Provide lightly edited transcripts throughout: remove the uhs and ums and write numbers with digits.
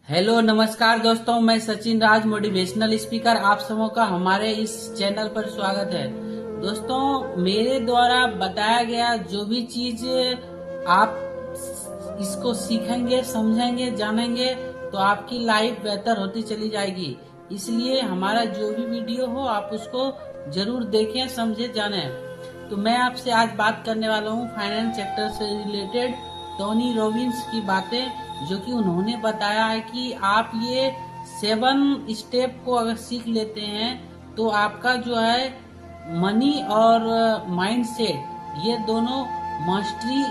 Hello नमस्कार दोस्तों, मैं सचिन राज मोटिवेशनल स्पीकर आप सबों का हमारे इस चैनल पर स्वागत है। दोस्तों, मेरे द्वारा बताया गया जो भी चीज आप इसको सीखेंगे, समझेंगे, जानेंगे तो आपकी लाइफ बेहतर होती चली जाएगी। इसलिए हमारा जो भी वीडियो हो आप उसको जरूर देखें, समझे, जाने। तो मैं आपसे आज बात करने वाला हूँ फाइनेंस सेक्टर से रिलेटेड टोनी रॉबिन्स की बातें, जो कि उन्होंने बताया है कि आप ये 7 स्टेप को अगर सीख लेते हैं तो आपका जो है मनी और माइंड सेट, ये दोनों मास्टरी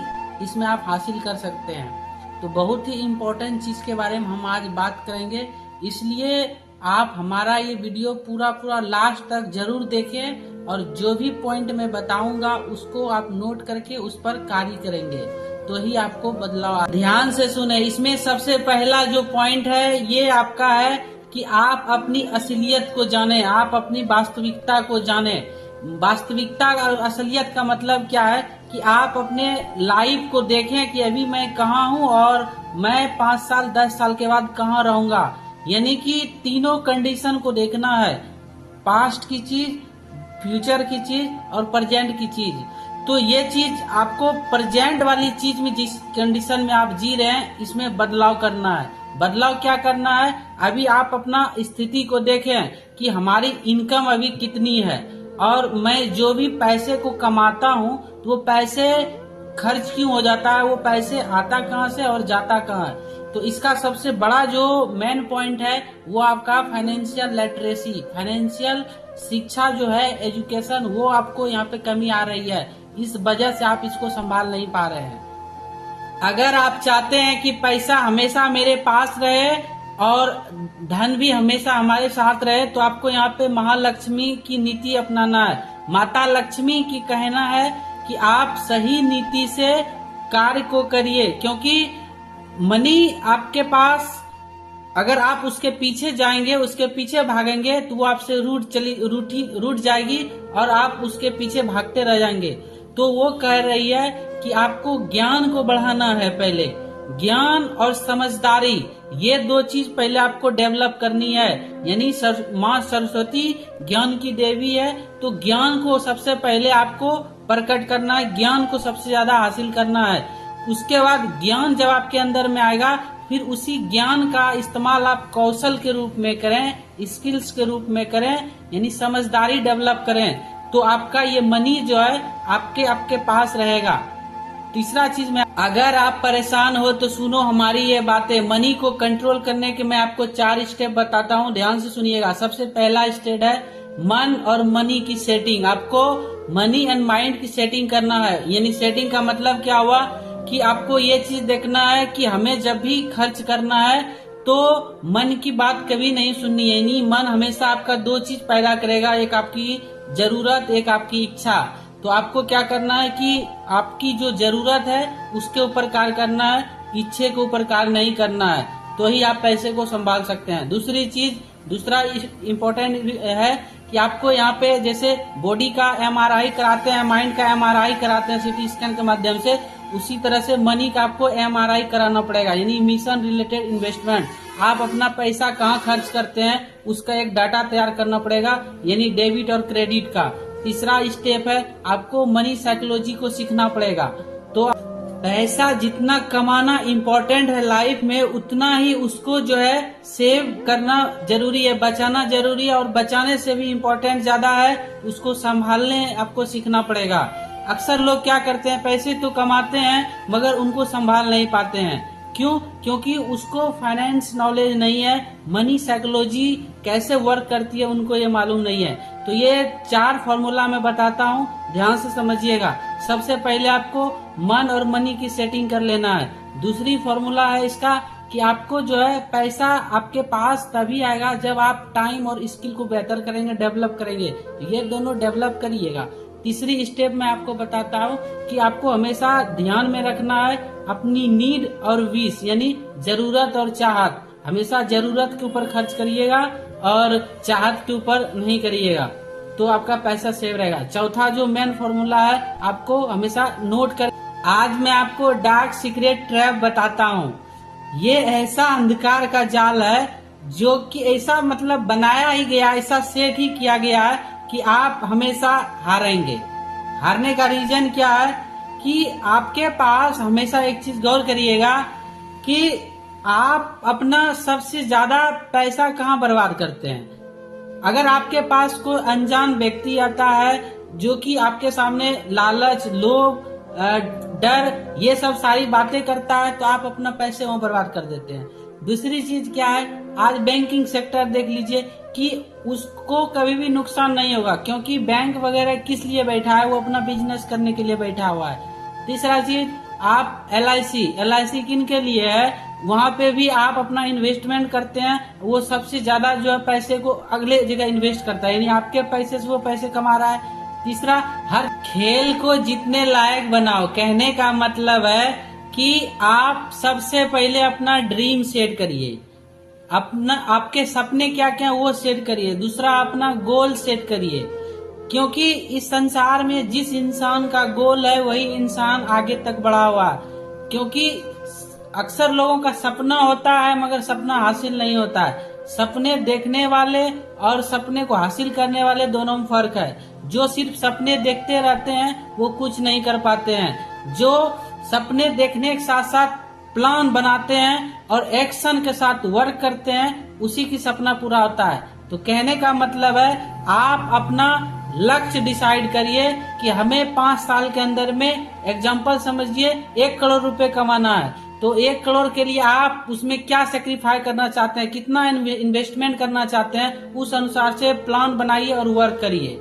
इसमें आप हासिल कर सकते हैं। तो बहुत ही इम्पोर्टेंट चीज के बारे में हम आज बात करेंगे, इसलिए आप हमारा ये वीडियो पूरा लास्ट तक जरूर देखें और जो भी पॉइंट मैं बताऊंगा उसको आप नोट करके उस पर कार्य करेंगे तो ही आपको बदलाव। ध्यान से सुने, इसमें सबसे पहला जो पॉइंट है ये आपका है कि आप अपनी असलियत को जाने, आप अपनी वास्तविकता को जाने। वास्तविकता और असलियत का मतलब क्या है कि आप अपने लाइफ को देखें कि अभी मैं कहाँ हूँ और मैं 5 साल 10 साल के बाद कहाँ रहूंगा। यानी कि तीनों कंडीशन को देखना है, पास्ट की चीज, फ्यूचर की चीज और प्रेजेंट की चीज। तो ये चीज आपको प्रेजेंट वाली चीज में, जिस कंडीशन में आप जी रहे हैं, इसमें बदलाव करना है। बदलाव क्या करना है? अभी आप अपना स्थिति को देखें कि हमारी इनकम अभी कितनी है और मैं जो भी पैसे को कमाता हूँ तो वो पैसे खर्च क्यों हो जाता है, वो पैसे आता कहाँ से और जाता कहाँ है। तो इसका सबसे बड़ा जो मेन पॉइंट है वो आपका फाइनेंशियल लिटरेसी, फाइनेंशियल शिक्षा जो है, एजुकेशन, वो आपको यहाँ पे कमी आ रही है। इस वजह से आप इसको संभाल नहीं पा रहे हैं। अगर आप चाहते हैं कि पैसा हमेशा मेरे पास रहे और धन भी हमेशा हमारे साथ रहे तो आपको यहाँ पे महालक्ष्मी की नीति अपनाना है। माता लक्ष्मी की कहना है कि आप सही नीति से कार्य को करिए, क्योंकि मनी आपके पास, अगर आप उसके पीछे जाएंगे, उसके पीछे भागेंगे तो वो आपसे रूठ जाएगी और आप उसके पीछे भागते रह जाएंगे। तो वो कह रही है कि आपको ज्ञान को बढ़ाना है। पहले ज्ञान और समझदारी, ये 2 चीज पहले आपको डेवलप करनी है। यानी माँ सरस्वती ज्ञान की देवी है, तो ज्ञान को सबसे पहले आपको प्रकट करना है, ज्ञान को सबसे ज्यादा हासिल करना है। उसके बाद ज्ञान जब आपके अंदर में आएगा, फिर उसी ज्ञान का इस्तेमाल आप कौशल के रूप में करें, स्किल्स के रूप में करें, यानी समझदारी डेवलप करें, तो आपका ये मनी जो है आपके पास रहेगा। तीसरा चीज में, अगर आप परेशान हो तो सुनो हमारी ये बातें। मनी को कंट्रोल करने के मैं आपको 4 स्टेप बताता हूँ, ध्यान से सुनिएगा। सबसे पहला स्टेप है मन और मनी की सेटिंग। आपको मनी एंड माइंड की सेटिंग करना है। यानी सेटिंग का मतलब क्या हुआ कि आपको ये चीज देखना है कि हमें जब भी खर्च करना है तो मन की बात कभी नहीं सुननी है। यानी मन हमेशा आपका 2 चीज पैदा करेगा, एक आपकी जरूरत, एक आपकी इच्छा। तो आपको क्या करना है कि आपकी जो जरूरत है उसके ऊपर कार्य करना है, इच्छे के ऊपर कार्य नहीं करना है, तो ही आप पैसे को संभाल सकते हैं। दूसरा इम्पोर्टेंट है कि आपको यहाँ पे जैसे बॉडी का MRI कराते हैं, माइंड का MRI कराते हैं CT स्कैन के माध्यम से, उसी तरह से मनी का आपको MRI कराना पड़ेगा। यानी मिशन रिलेटेड इन्वेस्टमेंट, आप अपना पैसा कहाँ खर्च करते हैं उसका एक डाटा तैयार करना पड़ेगा, यानी डेबिट और क्रेडिट का। तीसरा स्टेप है आपको मनी साइकोलॉजी को सीखना पड़ेगा। तो पैसा जितना कमाना इम्पोर्टेंट है लाइफ में, उतना ही उसको जो है सेव करना जरूरी है, बचाना जरूरी है, और बचाने से भी इम्पोर्टेंट ज्यादा है, उसको संभालने आपको सीखना पड़ेगा। अक्सर लोग क्या करते हैं, पैसे तो कमाते हैं मगर उनको संभाल नहीं पाते हैं। क्यों? क्योंकि उसको फाइनेंस नॉलेज नहीं है, मनी साइकोलॉजी कैसे वर्क करती है उनको ये मालूम नहीं है। तो ये 4 फॉर्मूला मैं बताता हूँ, ध्यान से समझिएगा। सबसे पहले आपको मन और मनी की सेटिंग कर लेना है। दूसरी फॉर्मूला है इसका कि आपको जो है पैसा आपके पास तभी आएगा जब आप टाइम और स्किल को बेहतर करेंगे, डेवलप करेंगे। ये दोनों डेवलप करिएगा। तीसरी स्टेप मैं आपको बताता हूँ कि आपको हमेशा ध्यान में रखना है अपनी नीड और विश, यानी जरूरत और चाहत। हमेशा जरूरत के ऊपर खर्च करिएगा और चाहत के ऊपर नहीं करिएगा, तो आपका पैसा सेव रहेगा। चौथा जो मेन फॉर्मूला है, आपको हमेशा नोट कर। आज मैं आपको डार्क सीक्रेट ट्रैप बताता हूँ। ये ऐसा अंधकार का जाल है जो कि ऐसा मतलब बनाया ही गया, ऐसा सेट ही किया गया है कि आप हमेशा हारेंगे। हारने का रीजन क्या है कि आपके पास हमेशा एक चीज गौर करिएगा कि आप अपना सबसे ज्यादा पैसा कहाँ बर्बाद करते हैं। अगर आपके पास कोई अनजान व्यक्ति आता है जो कि आपके सामने लालच, लोभ, डर, ये सब सारी बातें करता है तो आप अपना पैसे वहां बर्बाद कर देते हैं। दूसरी चीज क्या है, आज बैंकिंग सेक्टर देख लीजिए कि उसको कभी भी नुकसान नहीं होगा, क्योंकि बैंक वगैरह किस लिए बैठा है, वो अपना बिजनेस करने के लिए बैठा हुआ है। तीसरा चीज, आप LIC किन के लिए है, वहां पे भी आप अपना इन्वेस्टमेंट करते हैं, वो सबसे ज्यादा जो है पैसे को अगले जगह इन्वेस्ट करता है, यानी आपके पैसे से वो पैसे कमा रहा है। तीसरा, हर खेल को जीतने लायक बनाओ। कहने का मतलब है कि आप सबसे पहले अपना ड्रीम सेट करिए, अपना आपके सपने क्या क्या वो सेट करिए। दूसरा, अपना गोल सेट करिए, क्योंकि इस संसार में जिस इंसान का गोल है वही इंसान आगे तक बढ़ा हुआ है। क्योंकि अक्सर लोगों का सपना होता है मगर सपना हासिल नहीं होता है। सपने देखने वाले और सपने को हासिल करने वाले दोनों में फर्क है। जो सिर्फ सपने देखते रहते हैं वो कुछ नहीं कर पाते हैं। जो सपने देखने के साथ साथ प्लान बनाते हैं और एक्शन के साथ वर्क करते हैं, उसी की सपना पूरा होता है। तो कहने का मतलब है, आप अपना लक्ष्य डिसाइड करिए कि हमें 5 साल के अंदर में, एग्जाम्पल समझिए, 1 करोड़ रुपए कमाना है। तो 1 करोड़ के लिए आप उसमें क्या सेक्रीफाई करना चाहते हैं, कितना इन्वेस्टमेंट करना चाहते हैं, उस अनुसार से प्लान बनाइए और वर्क करिए।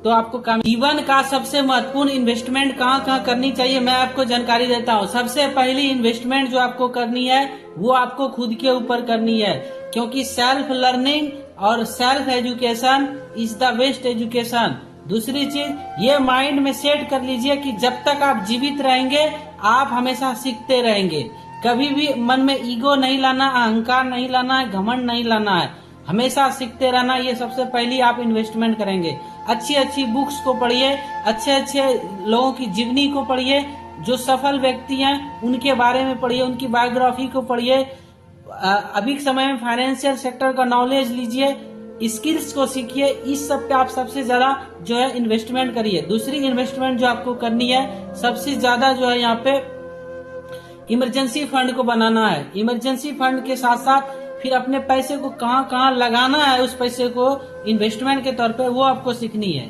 तो आपको जीवन का सबसे महत्वपूर्ण इन्वेस्टमेंट कहाँ कहाँ करनी चाहिए, मैं आपको जानकारी देता हूँ। सबसे पहली इन्वेस्टमेंट जो आपको करनी है वो आपको खुद के ऊपर करनी है, क्योंकि सेल्फ लर्निंग और self education is the best education. दूसरी चीज, ये माइंड में सेट कर लीजिए कि जब तक आप जीवित रहेंगे आप हमेशा सीखते रहेंगे। कभी भी मन में ईगो नहीं लाना, अहंकार नहीं लाना है, घमंड नहीं लाना है, हमेशा सीखते रहना। ये सबसे पहली आप इन्वेस्टमेंट करेंगे। अच्छी अच्छी बुक्स को पढ़िए, अच्छे अच्छे लोगों की जीवनी को पढ़िए, जो सफल व्यक्ति हैं उनके बारे में पढ़िए, उनकी बायोग्राफी को पढ़िए। अभी के समय में फाइनेंशियल सेक्टर का नॉलेज लीजिए, स्किल्स को सीखिए। इस सब पे आप सबसे ज्यादा जो है इन्वेस्टमेंट करिए। दूसरी इन्वेस्टमेंट जो आपको करनी है सबसे ज्यादा जो है यहाँ पे इमरजेंसी फंड को बनाना है। इमरजेंसी फंड के साथ साथ फिर अपने पैसे को कहाँ कहाँ लगाना है, उस पैसे को इन्वेस्टमेंट के तौर पे वो आपको सीखनी है।